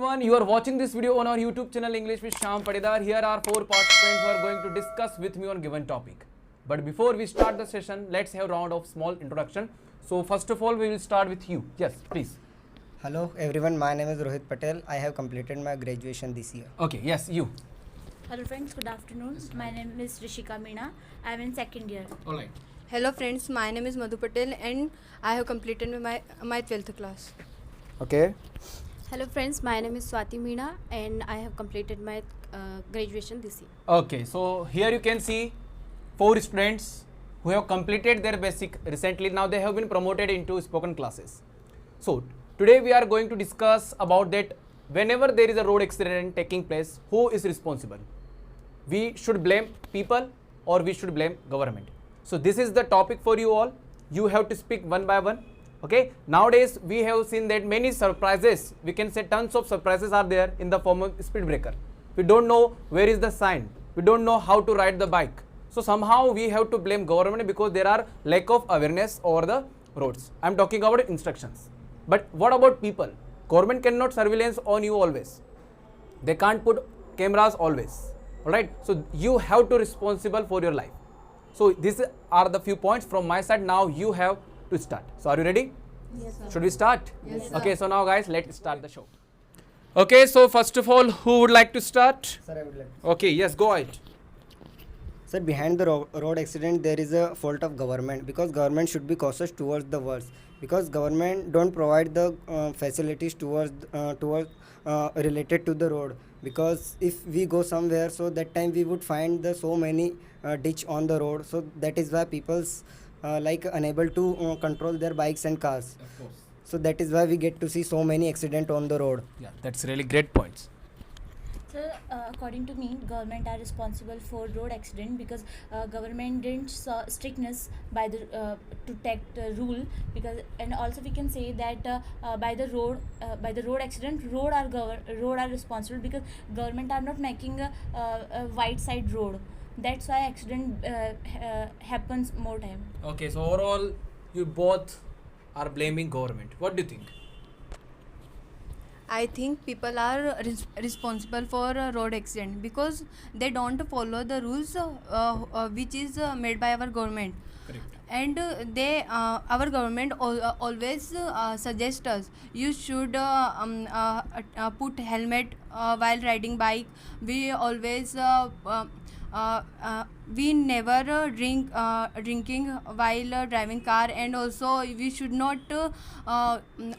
everyone, you are watching this video on our YouTube channel English with Shyam Patidar. Here are 4 participants who are going to discuss with me on given topic. But before we start the session, let's have a round of small introduction. So first of all, we will start with you. Yes, please. Hello everyone, my name is Rohit Patel. I have completed my graduation this year. Okay, yes, you. Hello friends, good afternoon. My name is Rishika Meena. I am in second year. Alright. Hello friends, my name is Madhu Patel and I have completed my 12th class. Okay. Hello friends, my name is Swati Meena and I have completed my graduation this year. Okay, so here you can see 4 students who have completed their basic recently. Now they have been promoted into spoken classes. So today we are going to discuss about that whenever there is a road accident taking place, who is responsible? We should blame people or we should blame government. So this is the topic for you all. You have to speak one by one. Okay, nowadays we have seen that many surprises, we can say tons of surprises are there in the form of speed breaker. We don't know where is the sign, we don't know how to ride the bike. So somehow we have to blame government because there are lack of awareness over the roads. I am talking about instructions. But what about people? Government cannot surveillance on you always. They can't put cameras always. Alright, so you have to responsible for your life. So these are the few points from my side. Now you have to start. So are you ready? Yes, sir. Should we start? Yes, sir. Okay, so now guys, let's start the show. Okay, so first of all, who would like to start? Sir, I would like. Okay, yes, go ahead. Sir, behind the road accident, there is a fault of government because government should be cautious towards the words because government don't provide the facilities towards related to the road. Because if we go somewhere, so that time we would find the so many ditch on the road. So that is why people's unable to control their bikes and cars. Of course. So that is why we get to see so many accident on the road. Yeah, that's really great points. So according to me, government are responsible for road accident because government didn't saw strictness by the to take the rule because and also we can say that by the road accident road are responsible because government are not making a wide side road. That's why accident happens more time. Okay, so overall, you both are blaming government. What do you think? I think people are responsible for road accident because they don't follow the rules which is made by our government. Correct. And our government always suggest us you should put helmet while riding bike. We always we never drinking while driving car, and also we should not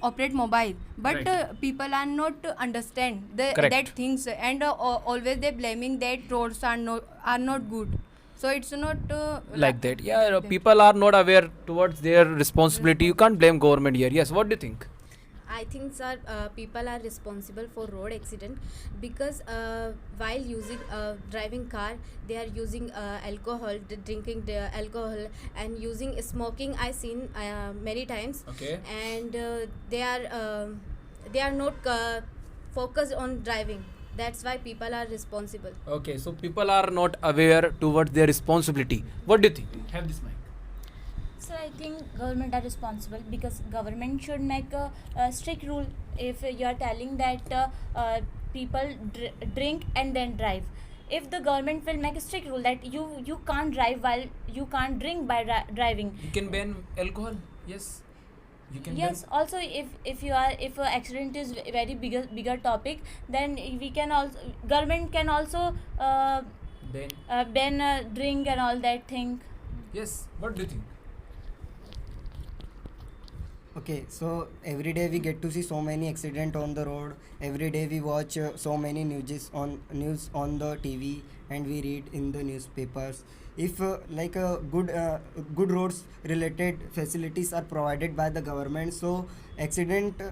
operate mobile. But Right. people are not understand Correct. that things, and always they blaming that roads are not good. So it's not Like that. Yeah, people are not aware towards their responsibility. You can't blame government here. Yes, what do you think? I think sir, people are responsible for road accident because while using driving car, they are using alcohol, drinking the alcohol and using smoking. I seen many times. Okay. And they are not focused on driving. That's why people are responsible. Okay, so people are not aware towards their responsibility. What do you think? Have this mic. So I think government are responsible because government should make a strict rule. If you are telling that people drink and then drive, if the government will make a strict rule that you can't drive while you can't drink by driving. You can ban alcohol. Yes. You can Yes. Also, if accident is a very bigger topic, then we can also government can also ban drink and all that thing. Yes. What do you think? Okay, so every day we get to see so many accident on the road. Every day we watch so many news on the TV, and we read in the newspapers. If good roads related facilities are provided by the government, so accident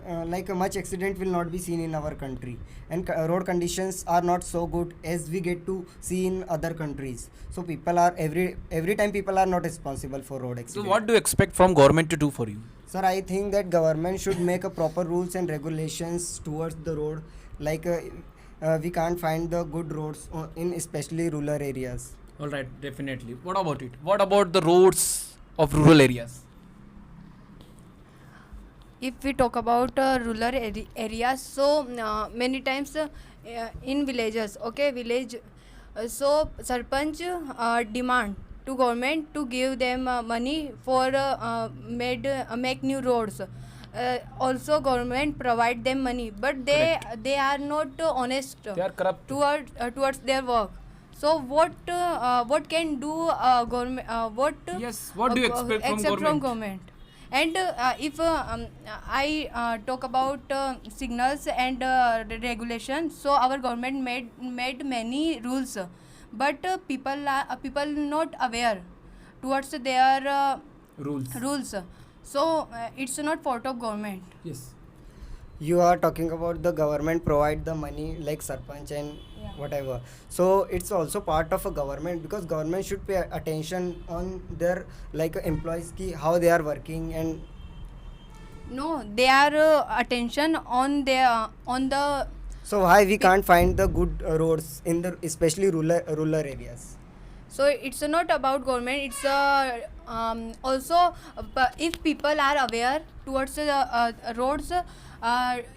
much accident will not be seen in our country, and road conditions are not so good as we get to see in other countries. So people are every time people are not responsible for road So accident. what do you expect from government to do for you? Sir, I think that government should make a proper rules and regulations towards the road. We can't find the good roads in especially rural areas. All right, definitely. What about it? What about the roads of rural areas? if we talk about rural areas, so many times in villages, okay, village, so sarpanch demand to government to give them money for make new roads. Also government provide them money, but they are not honest They are corrupt. towards their work. So what can do government, what Yes, what do you expect from government? government? And if I talk about signals and regulation, so our government made many rules, but people not aware towards their rules. So it's not fault of government. Yes. You are talking about the government provide the money like sarpanch and whatever, so it's also part of a government, because government should pay attention on their like employees ki how they are working. And No, they are attention on the. so why we can't find the good roads in the especially rural areas? So it's not about government. It's also if people are aware towards roads,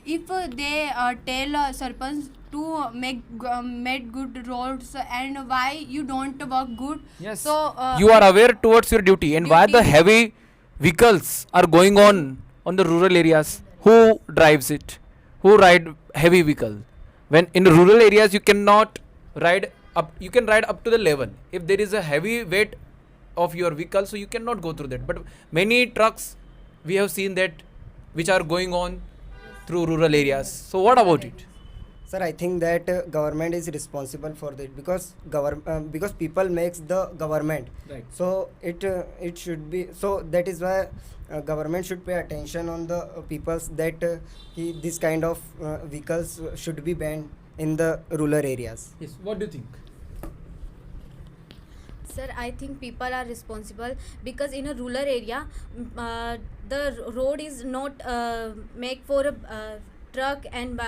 if they tell sarpanch to make good roads, and why you don't work good. Yes. So You are aware towards your duty, and why the Duty. heavy vehicles are going on the rural areas? Who drives it? Who ride heavy vehicle? When in rural areas you cannot ride up. You can ride up to the level. If there is a heavy weight of your vehicle, so you cannot go through that. But many trucks we have seen that which are going on through rural areas. So what about it? Sir, I think that government is responsible for that, because people makes the government. Right. So it should be, so that is why government should pay attention on the peoples that this kind of vehicles should be banned in the rural areas. Yes. What do you think? Sir, I think people are responsible because in a rural area, the road is not made for a truck and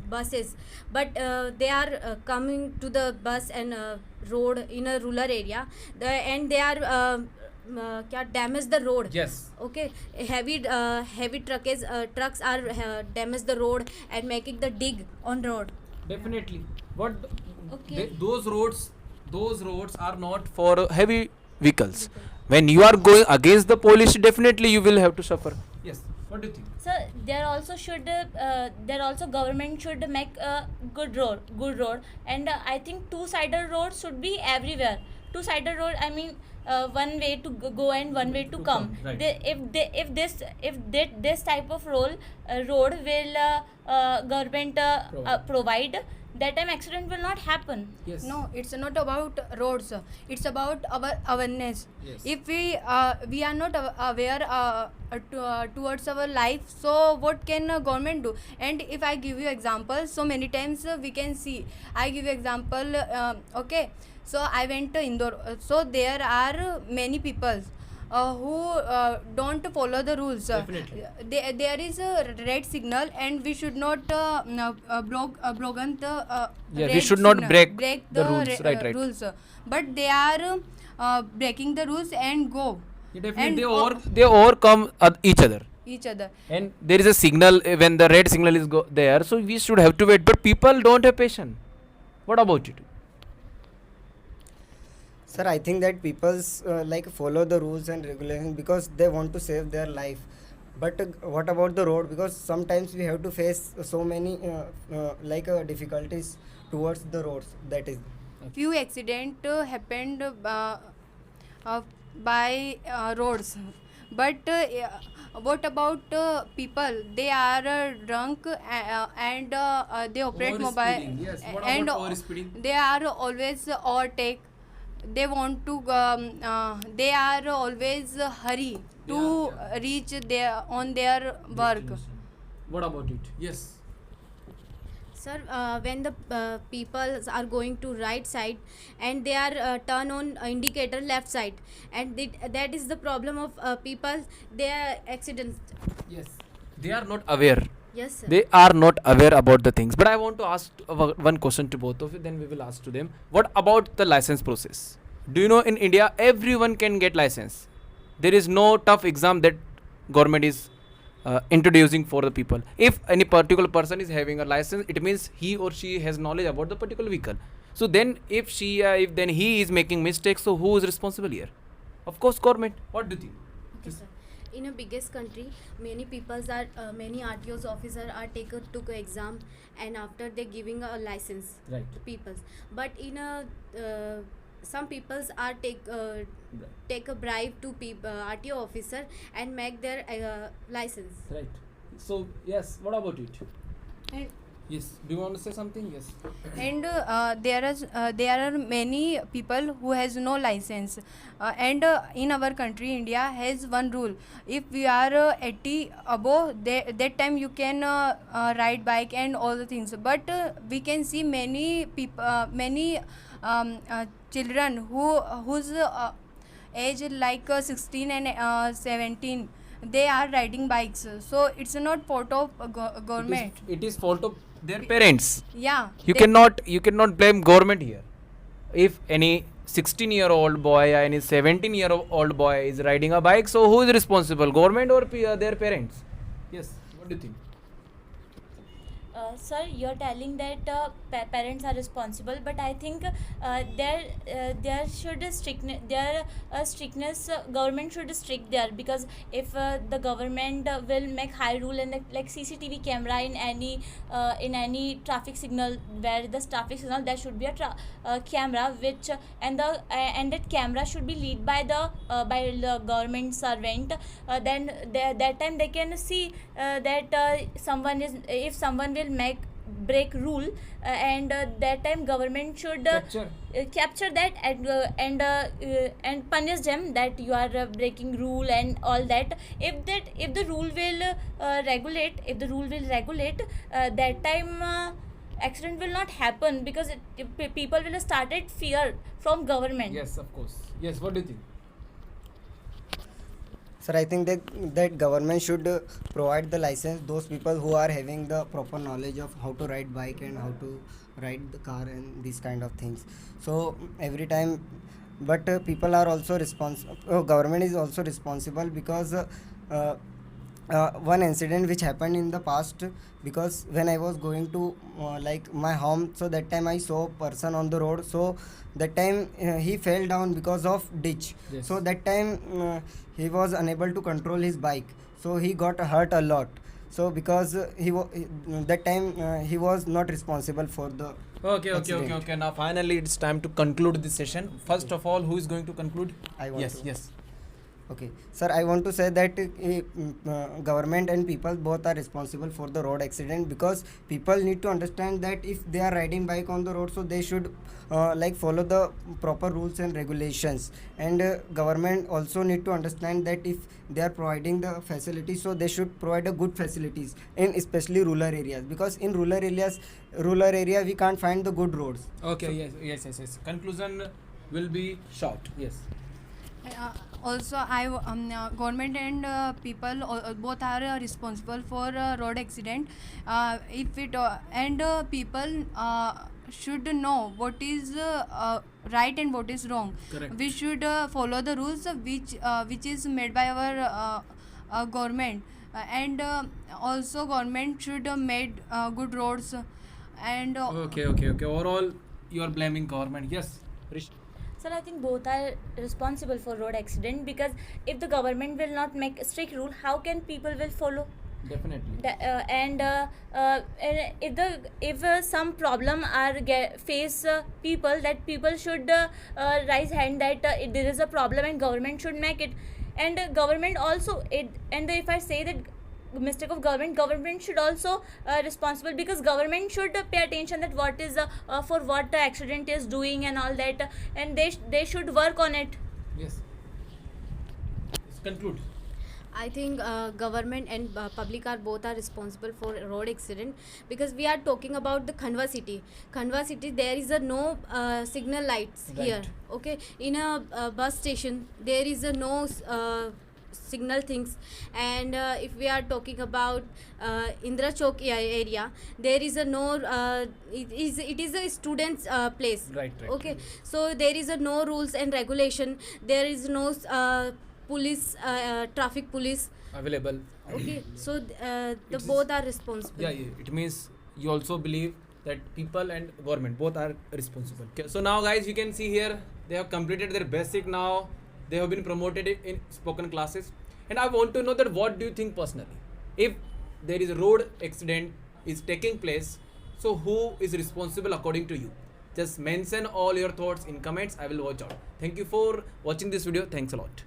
buses, but they are coming to the bus and road in a rural area, and they are damage the road. Yes. Okay, heavy trucks are damage the road and making the dig on road. Definitely. What? Okay. Those roads are not for heavy vehicles. When you are going against the police, definitely you will have to suffer. Yes. What do you think? So there also government should make a good road, and I think two-sided roads should be everywhere. Two-sided road, I mean, one way to go and one way to come. Right. If this type of road will government provide, that time accident will not happen. Yes. No, it's not about roads. It's about our awareness. Yes. If we are not aware towards our life, so what can government do? And if I give you example, so many times we can see. I give you example. Okay, so I went to Indore. So there are many people who don't follow the rules. Definitely. There is a red signal, and we should not broken the Yeah, we red should not signal. break the the rules. Right. rules. But they are breaking the rules and go. Yeah, definitely. And They overcome each other. each other. And there is a signal when the red signal is there, so we should have to wait. But people don't have patience. What about it? Sir, I think that people's like follow the rules and regulations because they want to save their life. But what about the road? Because sometimes we have to face so many difficulties towards the roads. That is. Few accident happened by roads. But what about people? They are drunk and they operate mobile. Overspeeding, yes. What And about overspeeding? they are always overtake. They want to. They are always hurry to reach on their work. What about it? Yes. Sir, when the people are going to right side and they are turn on indicator left side, and that is the problem of people. They are accidents. Yes. They are not aware. Yes, sir. They are not aware about the things. But I want to ask one question to both of you, then we will ask to them. What about the license process? Do you know in India everyone can get license? There is no tough exam that government is introducing for the people. If any particular person is having a license, it means he or she has knowledge about the particular vehicle. So then if if then he is making mistakes, so who is responsible here? Of course government. What do you think? Okay, sir. In a biggest country, many peoples are many RTO's officer are took a exam, and after they giving a license Right. to peoples. But in a some peoples are take a bribe to RTO officer and make their license. Right. So yes, what about it? And Yes. Do you want to say something? Yes. and there are many people who has no license, and in our country India has one rule: if we are 80 above, that time you can ride bike and all the things. But we can see many people, many children whose age like 16 and 17, they are riding bikes. So it's not fault of government. It is fault of their parents. Yeah, You cannot blame government here. If any 16-year-old boy or any 17-year-old boy is riding a bike, so who is responsible, government or their parents? Yes. What do you think? Sir, you're telling that parents are responsible, but I think there should a strictness. Government should strict there, because if the government will make high rule and like CCTV camera in any traffic signal, where the traffic signal there should be a camera which and that camera should be lead by the government servant. Then that time they can see that if someone will make break rule, and that time government should capture that and punish them that you are breaking rule and all that. If the rule will regulate, that time accident will not happen, because people will started fear from government. Yes, of course. Yes. What do you think? Sir, I think that government should provide the license those people who are having the proper knowledge of how to ride bike and how to ride the car and these kind of things. So every time, but people are also responsible. Government is also responsible, because one incident which happened in the past, because when I was going to like my home, so that time I saw a person on the road. So that time he fell down because of ditch. Yes. So that time he was unable to control his bike, so he got hurt a lot. So because that time he was not responsible for the accident. Now finally it's time to conclude this session. First of all, who is going to conclude? I want Yes. to. Yes. Okay, sir, I want to say that government and people both are responsible for the road accident, because people need to understand that if they are riding bike on the road, so they should like follow the proper rules and regulations. And government also need to understand that if they are providing the facilities, so they should provide a good facilities in especially rural areas, because in rural area we can't find the good roads. Okay. Yes. Conclusion will be short. Yes. Also, government and people both are responsible for road accident. If it and people should know what is right and what is wrong. Correct. We should follow the rules which is made by our government, and also government should made good roads, and Okay. Overall, you are blaming government. Yes. Rishi. Sir, I think both are responsible for road accident, because if the government will not make a strict rule, how can people will follow? Definitely. And if some problem face people, that people should raise hand that there is a problem and government should make it. And government also and if I say that mistake of government should also responsible, because government should pay attention that what is for what the accident is doing and all that, and they should work on it. Yes. Let's conclude. I think government and public are both are responsible for road accident, because we are talking about the Khandwa city. Khandwa city, there is a no signal lights Right. here. Okay, in a bus station there is a no signal things. And if we are talking about Indra Chowk area, there is a no it is a students place. Right. Okay, so there is a no rules and regulation. There is no police, traffic police. Available. Okay, so the It's- both are responsible. Yeah, yeah, it means you also believe that people and government both are responsible. Okay, so now guys, you can see here they have completed their basic. Now they have been promoted in spoken classes, and I want to know that what do you think personally, if there is a road accident is taking place, so who is responsible according to you? Just mention all your thoughts in comments. I will watch out. Thank you for watching this video. Thanks a lot.